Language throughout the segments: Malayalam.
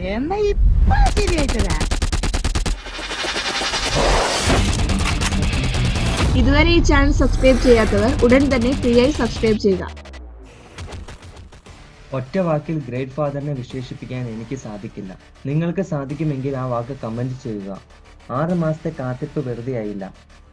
എന്നാ ഇപ്പൊ ശരിയായിട്ടതാ. ഇതുവരെ ഈ ചാനൽ സബ്സ്ക്രൈബ് ചെയ്യാത്തവർ ഉടൻ തന്നെ ഫ്രീ ആയി സബ്സ്ക്രൈബ് ചെയ്യുക. ഒറ്റ വാക്കിൽ ഗ്രേറ്റ് ഫാദറിനെ വിശേഷിപ്പിക്കാൻ എനിക്ക് സാധിക്കില്ല. നിങ്ങൾക്ക് സാധിക്കുമെങ്കിൽ ആ വാക്ക് കമന്റ് ചെയ്യുക. 6 മാസത്തെ കാത്തിരിപ്പ് വെറുതെയായില്ല.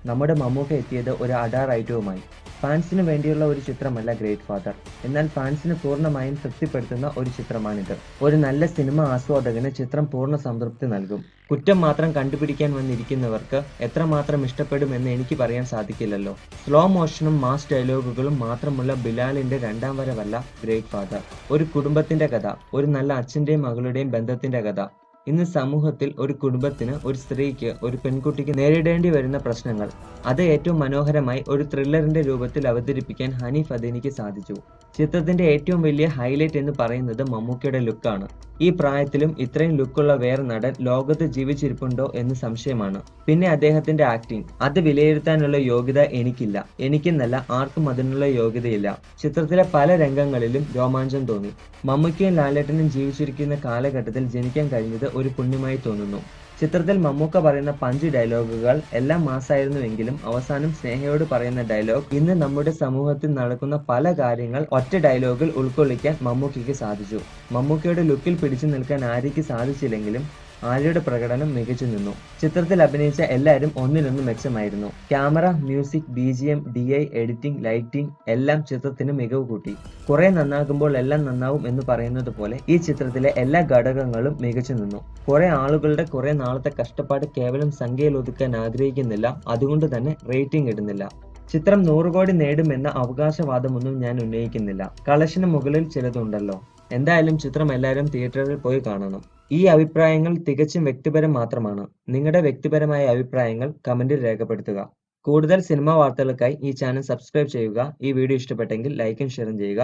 നമ്മുടെ മമ്മൂക്ക എത്തിയത് ഒരു അഡാർ ഐറ്റവുമായി. ഫാൻസിന് വേണ്ടിയുള്ള ഒരു ചിത്രമല്ല ഗ്രേറ്റ് ഫാദർ, എന്നാൽ ഫാൻസിന് പൂർണ്ണമായും തൃപ്തിപ്പെടുത്തുന്ന ഒരു ചിത്രമാണിത്. ഒരു നല്ല സിനിമ ആസ്വാദകന് ചിത്രം പൂർണ്ണ സംതൃപ്തി നൽകും. കുറ്റം മാത്രം കണ്ടുപിടിക്കാൻ വന്നിരിക്കുന്നവർക്ക് എത്രമാത്രം ഇഷ്ടപ്പെടുമെന്ന് എനിക്ക് പറയാൻ സാധിക്കില്ലല്ലോ. സ്ലോ മോഷനും മാസ് ഡയലോഗുകളും മാത്രമുള്ള ബിലാലിന്റെ രണ്ടാം വരവല്ല ഗ്രേറ്റ് ഫാദർ. ഒരു കുടുംബത്തിന്റെ കഥ, ഒരു നല്ല അച്ഛന്റെയും മകളുടെയും ബന്ധത്തിന്റെ കഥ. ഇന്ന് സമൂഹത്തിൽ ഒരു കുടുംബത്തിന്, ഒരു സ്ത്രീക്ക്, ഒരു പെൺകുട്ടിക്ക് നേരിടേണ്ടി വരുന്ന പ്രശ്നങ്ങൾ, അത് ഏറ്റവും മനോഹരമായി ഒരു ത്രില്ലറിന്റെ രൂപത്തിൽ അവതരിപ്പിക്കാൻ ഹനീഫ് അദീനിക്ക് സാധിച്ചു. ചിത്രത്തിന്റെ ഏറ്റവും വലിയ ഹൈലൈറ്റ് എന്ന് പറയുന്നത് മമ്മൂക്കയുടെ ലുക്കാണ്. ഈ പ്രായത്തിലും ഇത്രയും ലുക്കുള്ള വേറെ നടൻ ലോകത്ത് ജീവിച്ചിരിപ്പുണ്ടോ എന്ന് സംശയമാണ്. പിന്നെ അദ്ദേഹത്തിന്റെ ആക്ടിങ്, അത് വിലയിരുത്താനുള്ള യോഗ്യത എനിക്കില്ല. എനിക്കെന്നല്ല, ആർക്കും അതിനുള്ള യോഗ്യതയില്ല. ചിത്രത്തിലെ പല രംഗങ്ങളിലും രോമാഞ്ചം തോന്നി. മമ്മൂക്കയും ലാലേട്ടനും ജീവിച്ചിരിക്കുന്ന കാലഘട്ടത്തിൽ ജനിക്കാൻ കഴിഞ്ഞത് ഒരു പുണ്യമായി തോന്നുന്നു. ചിത്രത്തിൽ മമ്മൂക്ക പറയുന്ന 5 ഡയലോഗുകൾ എല്ലാം മാസായിരുന്നുവെങ്കിലും അവസാനം സ്നേഹയോട് പറയുന്ന ഡയലോഗ്, ഇന്ന് നമ്മുടെ സമൂഹത്തിൽ നടക്കുന്ന പല കാര്യങ്ങൾ ഒറ്റ ഡയലോഗിൽ ഉൾക്കൊള്ളിക്കാൻ മമ്മൂക്കയ്ക്ക് സാധിച്ചു. മമ്മൂക്കയുടെ ലുക്കിൽ പിടിച്ചു നിൽക്കാൻ ആര്യയ്ക്ക് സാധിച്ചില്ലെങ്കിലും ആര്യയുടെ പ്രകടനം മികച്ചു നിന്നു. ചിത്രത്തിൽ അഭിനയിച്ച എല്ലാവരും ഒന്നിനൊന്ന് മെച്ചമായിരുന്നു. Camera, music, BGM, DI, editing, lighting എല്ലാം ചിത്രത്തിന് മികവ് കൂട്ടി. കുറെ നന്നാകുമ്പോൾ എല്ലാം നന്നാവും എന്ന് പറയുന്നത് പോലെ ഈ ചിത്രത്തിലെ എല്ലാ ഘടകങ്ങളും മികച്ചു നിന്നു. കുറെ ആളുകളുടെ കുറെ നാളത്തെ കഷ്ടപ്പാട് കേവലം സംഖ്യയിൽ ഒതുക്കാൻ ആഗ്രഹിക്കുന്നില്ല, അതുകൊണ്ട് തന്നെ റേറ്റിംഗ് ഇടുന്നില്ല. ചിത്രം 100 കോടി നേടുമെന്ന അവകാശവാദമൊന്നും ഞാൻ ഉന്നയിക്കുന്നില്ല. കളക്ഷന് മുകളിൽ ചിലതുണ്ടല്ലോ. എന്തായാലും ചിത്രം എല്ലാവരും തിയേറ്ററിൽ പോയി കാണണം. ഈ അഭിപ്രായങ്ങൾ തികച്ചും വ്യക്തിപരം മാത്രമാണ്. നിങ്ങളുടെ വ്യക്തിപരമായ അഭിപ്രായങ്ങൾ കമന്റിൽ രേഖപ്പെടുത്തുക. കൂടുതൽ സിനിമാ വാർത്തകൾക്കായി ഈ ചാനൽ സബ്സ്ക്രൈബ് ചെയ്യുക. ഈ വീഡിയോ ഇഷ്ടപ്പെട്ടെങ്കിൽ ലൈക്കും ഷെയറും ചെയ്യുക.